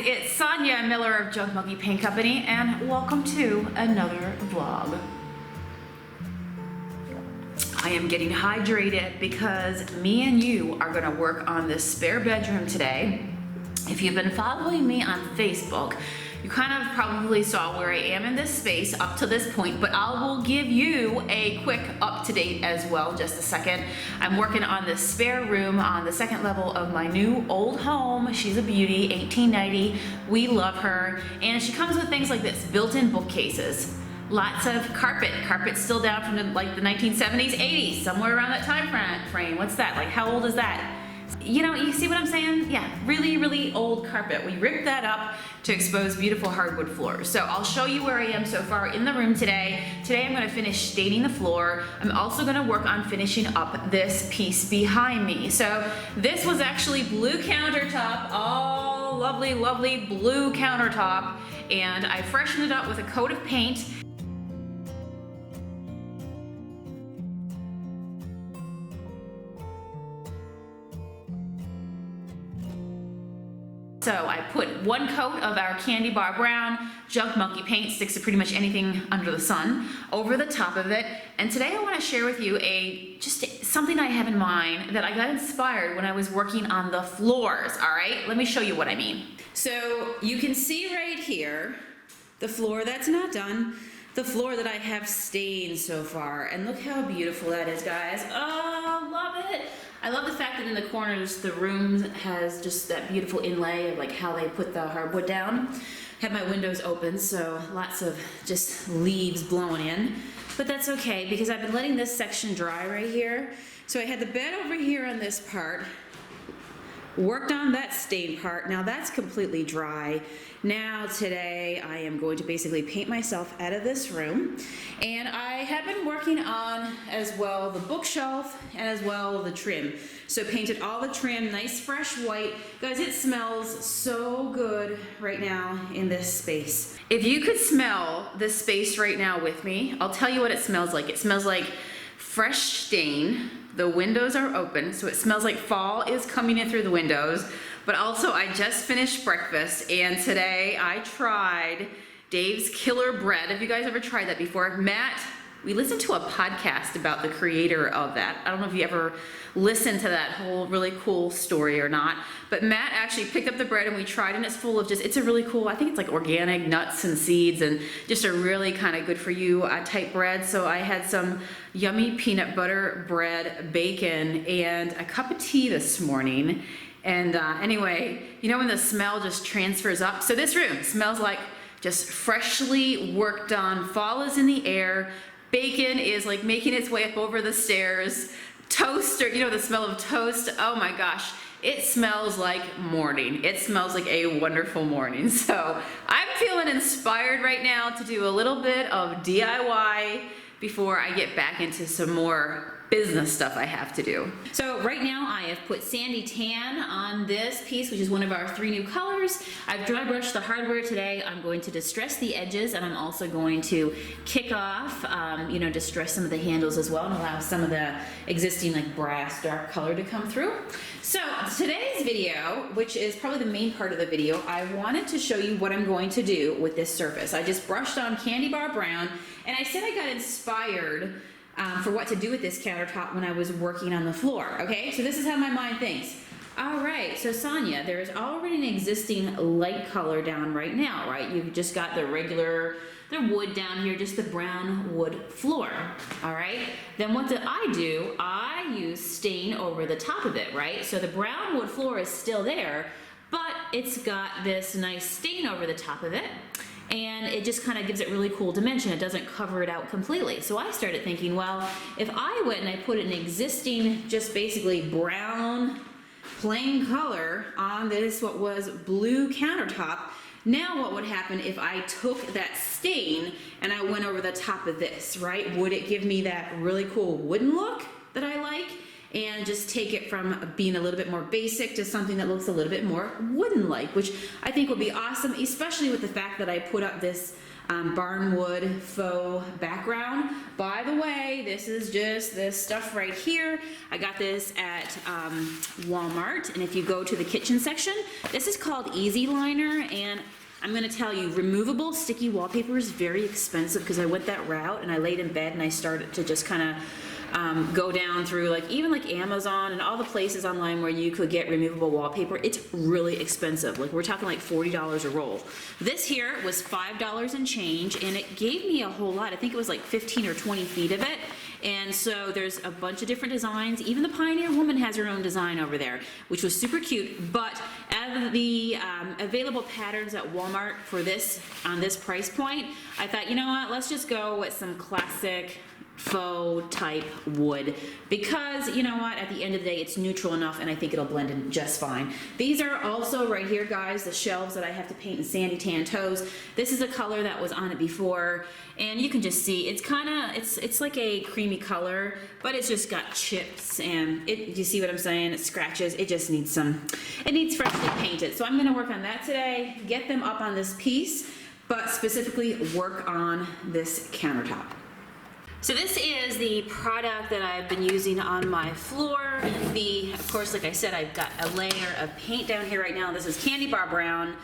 it's Sonia Miller of Junk Monkey Paint Company, and welcome to another vlog. I am getting hydrated because me and you are gonna work on this spare bedroom today. If you've been following me on Facebook, you kind of probably saw where I am in this space up to this point, but I will give you a quick up-to-date as well, just a second. I'm working on this spare room on the second level of my new old home. She's a beauty, 1890. We love her. And she comes with things like this, built-in bookcases. Lots of carpet's still down from the 1970s, 80s, somewhere around that time frame. What's that? Like, how old is that? You know, you see what I'm saying? Yeah, really, really old carpet. We ripped that up to expose beautiful hardwood floors. So I'll show you where I am so far in the room today. Today I'm gonna finish staining the floor. I'm also gonna work on finishing up this piece behind me. So this was actually blue countertop, all lovely, lovely blue countertop. And I freshened it up with a coat of paint. So I put one coat of our candy bar brown Junk Monkey paint, sticks to pretty much anything under the sun, over the top of it. And today I want to share with you just something I have in mind that I got inspired when I was working on the floors, all right? Let me show you what I mean. So you can see right here, the floor that's not done, the floor that I have stained so far. And look how beautiful that is, guys. Oh, love it. I love the fact that in the corners, the room has just that beautiful inlay of like how they put the hardwood down. Have my windows open, so lots of just leaves blowing in. But that's okay, because I've been letting this section dry right here. So I had the bed over here on this part, worked on that stained part. Now that's completely dry. Now today I am going to basically paint myself out of this room. And I have been working on as well the bookshelf and as well the trim. So painted all the trim, nice fresh white. Guys, it smells so good right now in this space. If you could smell this space right now with me, I'll tell you what it smells like. It smells like fresh stain. The windows are open, so it smells like fall is coming in through the windows. But also, I just finished breakfast, and today I tried Dave's Killer Bread. Have you guys ever tried that before? Matt, we listened to a podcast about the creator of that. I don't know if you ever listened to that whole really cool story or not, but Matt actually picked up the bread and we tried, and it's full of it's a really cool, I think it's like organic nuts and seeds and just a really kind of good for you type bread. So I had some yummy peanut butter bread, bacon, and a cup of tea this morning. And anyway, you know when the smell just transfers up? So this room smells like just freshly worked on. Fall is in the air. Bacon is like making its way up over the stairs. Toast, or you know, the smell of toast. Oh my gosh, it smells like morning. It smells like a wonderful morning. So I'm feeling inspired right now to do a little bit of DIY before I get back into some more business stuff I have to do. So right now I have put Sandy Tan on this piece, which is one of our 3 new colors. I've dry brushed the hardware today. I'm going to distress the edges, and I'm also going to kick off, distress some of the handles as well, and allow some of the existing like brass dark color to come through. So today's video, which is probably the main part of the video, I wanted to show you what I'm going to do with this surface. I just brushed on candy bar brown, and I said I got inspired for what to do with this countertop when I was working on the floor, okay? So this is how my mind thinks. All right, so Sonia, there is already an existing light color down right now, right? You've just got the wood down here, just the brown wood floor, all right? Then what did I do? I use stain over the top of it, right? So the brown wood floor is still there, but it's got this nice stain over the top of it. And it just kind of gives it really cool dimension. It doesn't cover it out completely. So I started thinking, well, if I went and I put an existing, just basically brown, plain color on this, what was blue countertop, now what would happen if I took that stain and I went over the top of this, right? Would it give me that really cool wooden look that I like? And just take it from being a little bit more basic to something that looks a little bit more wooden-like, which I think would be awesome, especially with the fact that I put up this barnwood faux background. By the way, this is just this stuff right here. I got this at Walmart, and if you go to the kitchen section, this is called Easy Liner, and I'm gonna tell you, removable sticky wallpaper is very expensive because I went that route and I laid in bed and I started to just kind of go down through even like Amazon and all the places online where you could get removable wallpaper. It's really expensive. Like we're talking like $40 a roll. This here was $5 and change, and it gave me a whole lot. I think it was like 15 or 20 feet of it. And so there's a bunch of different designs. Even the Pioneer Woman has her own design over there, which was super cute. But out of the available patterns at Walmart for this, on this price point, I thought, you know what, let's just go with some classic faux type wood, because you know what, at the end of the day it's neutral enough and I think it'll blend in just fine. These are also right here, guys, the shelves that I have to paint in sandy tan toes. This is a color that was on it before, and you can just see it's kind of, it's like a creamy color, but it's just got chips, and you see what I'm saying, it scratches. It just needs it needs freshly painted. So I'm going to work on that today, get them up on this piece, but specifically work on this countertop. So this is the product that I've been using on my floor. Of course, like I said, I've got a layer of paint down here right now. This is Candy Bar Brown.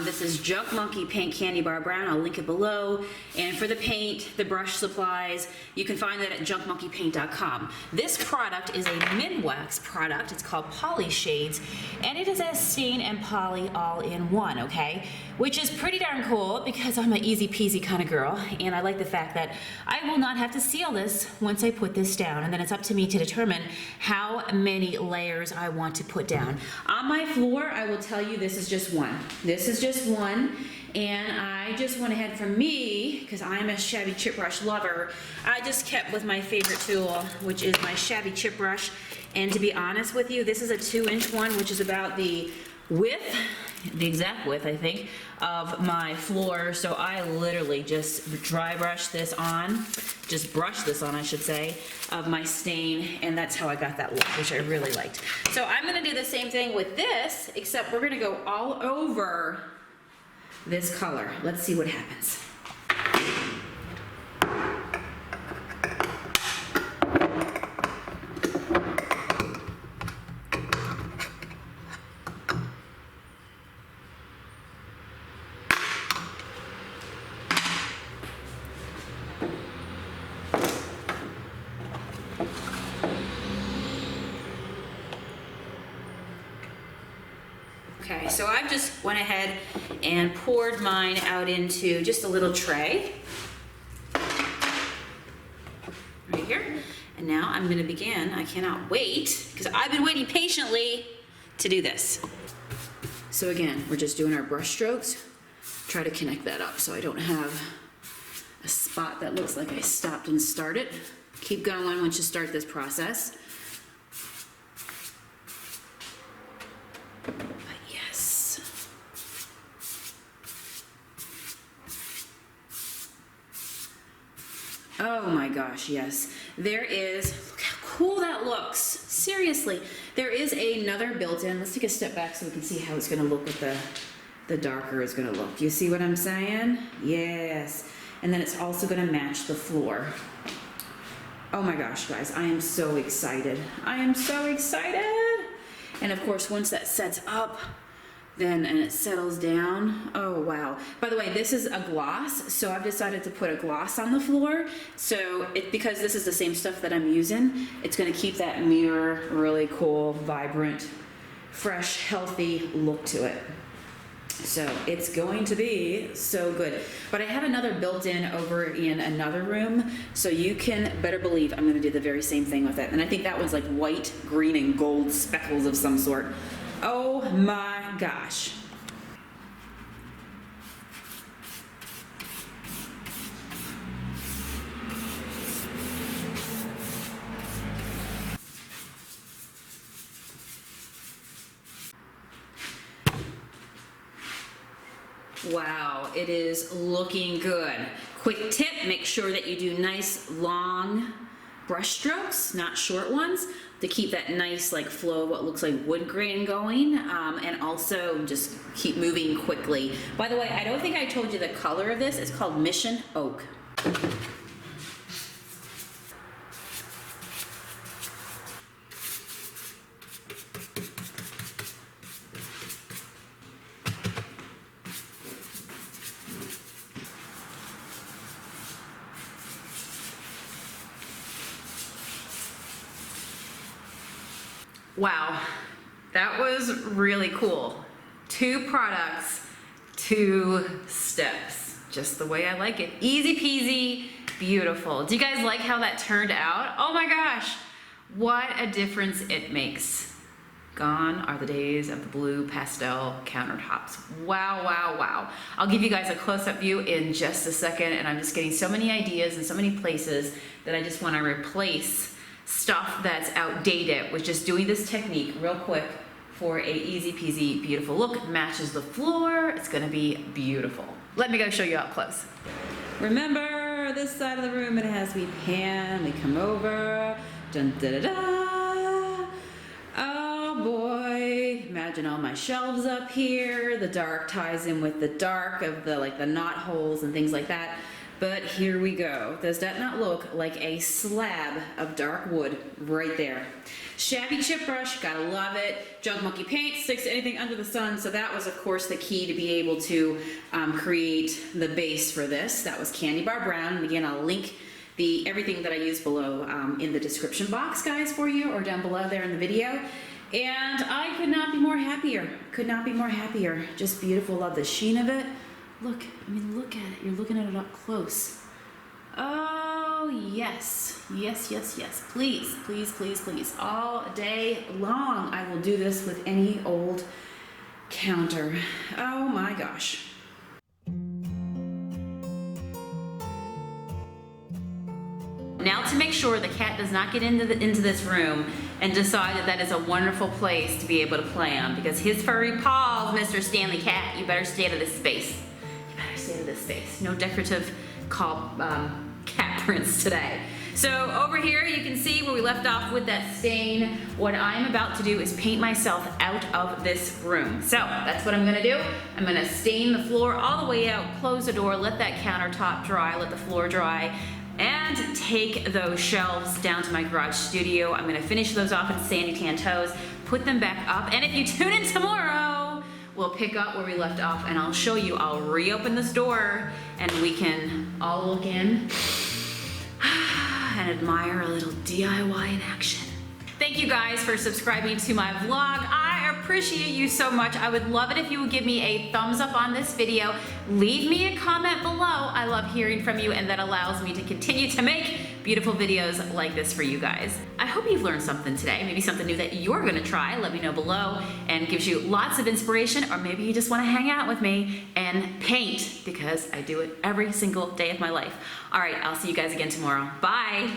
This is Junk Monkey Paint Candy Bar Brown. I'll link it below. And for the paint, the brush supplies, you can find that at junkmonkeypaint.com. This product is a mid-wax product. It's called Poly Shades, and it is a stain and poly all in one, okay? Which is pretty darn cool because I'm an easy peasy kind of girl, and I like the fact that I will not have to seal this once I put this down, and then it's up to me to determine how many layers I want to put down. On my floor, I will tell you this is just one. This is just one, and I just went ahead, for me, because I'm a shabby chip brush lover, I just kept with my favorite tool, which is my shabby chip brush. And to be honest with you, this is a 2-inch one, which is about the width, the exact width, I think, of my floor. So I literally just dry brush this on, just brush this on, I should say, of my stain, and that's how I got that look, which I really liked. So I'm gonna do the same thing with this, except we're gonna go all over this color. Let's see what happens. Okay, so I've just went ahead and poured mine out into just a little tray right here. And now I'm going to begin. I cannot wait because I've been waiting patiently to do this. So again, we're just doing our brush strokes. Try to connect that up so I don't have a spot that looks like I stopped and started. Keep going once you start this process. Oh my gosh, yes. There is, look how cool that looks. Seriously, there is another built-in. Let's take a step back so we can see how it's gonna look with the darker is gonna look. Do you see what I'm saying? Yes. And then it's also gonna match the floor. Oh my gosh, guys, I am so excited. I am so excited. And of course, once that sets up, and it settles down. Oh wow. By the way, this is a gloss, so I've decided to put a gloss on the floor. So because this is the same stuff that I'm using, it's gonna keep that mirror really cool, vibrant, fresh, healthy look to it. So it's going to be so good. But I have another built-in over in another room, so you can better believe I'm gonna do the very same thing with it. And I think that one's like white, green, and gold speckles of some sort. Oh my gosh. Wow, it is looking good. Quick tip, make sure that you do nice long brush strokes, not short ones. to keep that nice like flow of what looks like wood grain going, and also just keep moving quickly. By the way, I don't think I told you the color of this. It's called Mission Oak. Wow, that was really cool. 2 products, 2 steps, just the way I like it. Easy peasy, beautiful. Do you guys like how that turned out? Oh my gosh, what a difference it makes. Gone are the days of the blue pastel countertops. Wow, wow, wow. I'll give you guys a close-up view in just a second, and I'm just getting so many ideas and so many places that I just want to replace stuff that's outdated with just doing this technique real quick for a easy peasy beautiful look. It matches the floor. It's gonna be beautiful. Let me go show you up close. Remember this side of the room, it has we pan, we come over, dun da da da. Oh boy, imagine all my shelves up here. The dark ties in with the dark of the like the knot holes and things like that. But here we go. Does that not look like a slab of dark wood right there? Shabby chip brush, gotta love it. Junk Monkey paint, sticks to anything under the sun. So that was, of course, the key to be able to create the base for this. That was Candy Bar Brown. And again, I'll link everything that I use below in the description box, guys, for you, or down below there in the video. And I could not be more happier. Could not be more happier. Just beautiful. Love the sheen of it. Look, I mean, look at it. You're looking at it up close. Oh, yes. Yes, yes, yes. Please, please, please, please. All day long, I will do this with any old counter. Oh my gosh. Now to make sure the cat does not get into this room and decide that that is a wonderful place to be able to play on, because his furry paws, Mr. Stanley Cat, you better stay out of this space. You better stay out of this space. No decorative cat prints today. So over here you can see where we left off with that stain. What I'm about to do is paint myself out of this room. So that's what I'm gonna do. I'm gonna stain the floor all the way out, close the door, let that countertop dry, let the floor dry, and take those shelves down to my garage studio. I'm gonna finish those off in sandy tan toes, put them back up, and if you tune in tomorrow, we'll pick up where we left off and I'll show you. I'll reopen this door and we can all look in and admire a little DIY in action. Thank you guys for subscribing to my vlog. I appreciate you so much. I would love it if you would give me a thumbs up on this video. Leave me a comment below. I love hearing from you, and that allows me to continue to make beautiful videos like this for you guys. I hope you've learned something today, maybe something new that you're gonna try. Let me know below, and gives you lots of inspiration, or maybe you just wanna hang out with me and paint, because I do it every single day of my life. All right, I'll see you guys again tomorrow. Bye.